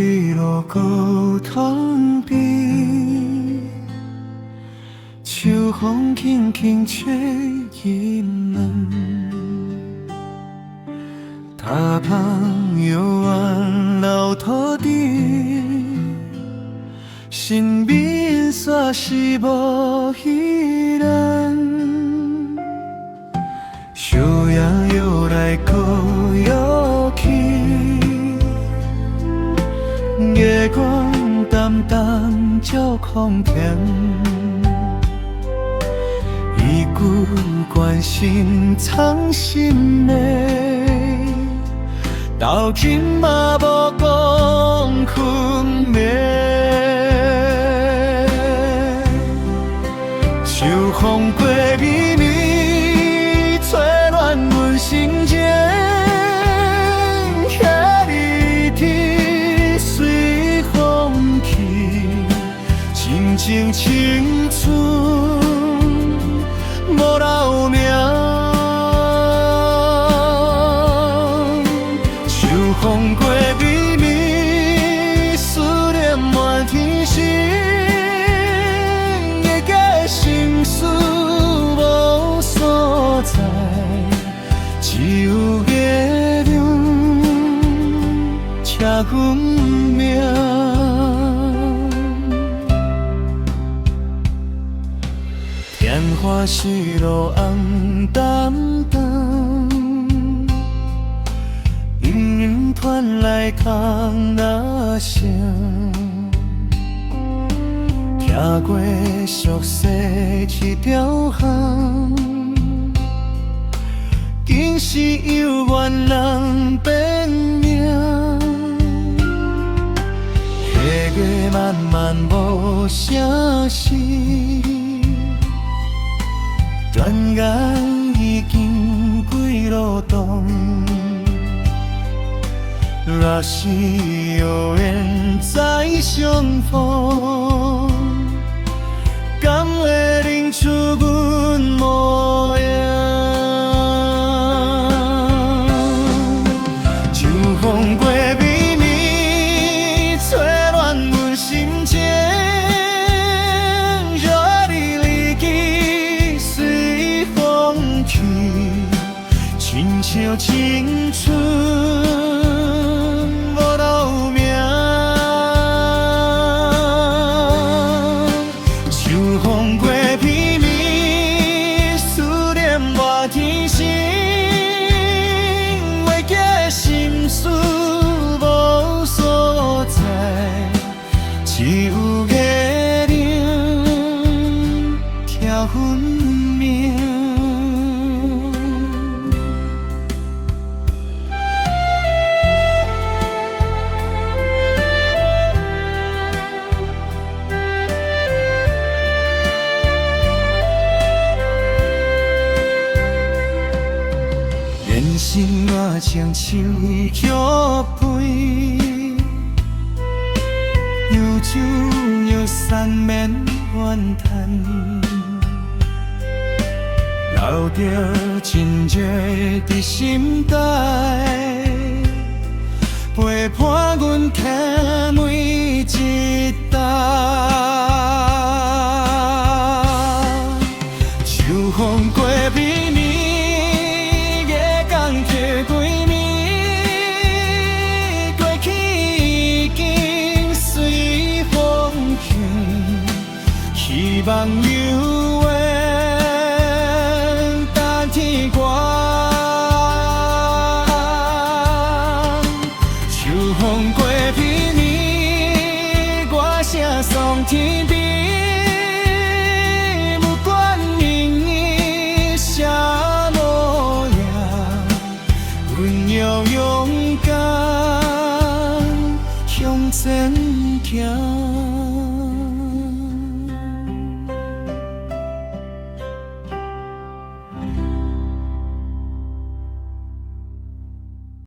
对路高通边，秋风轻轻吹入门，踏芳遥远老土地，生命煞是无依然，小夜摇来高摇去。月光淡淡照空田，一句关心藏心内，到今嘛无讲分明。秋风过微微，吹乱阮心情。情青春无留名，秋风过微微，思念满天星，会假心事无所在，只有月亮车阮命。天花是路红淡淡，隐隐传来空那声，听过熟悉一条巷，竟是有缘人变命。岁月漫漫无声息。转眼已经几路冬，若是有缘再相逢，敢会认出阮模样？秋风过微微，吹乱阮心情。像青春无留名，秋风过微微，思念满天星，袂记心事无所在，只有月亮听阮命。人生若像秋叶飞，悠酒又散免怨叹，留着真热伫心内，陪伴阮行每一搭。秋风过微微。希望有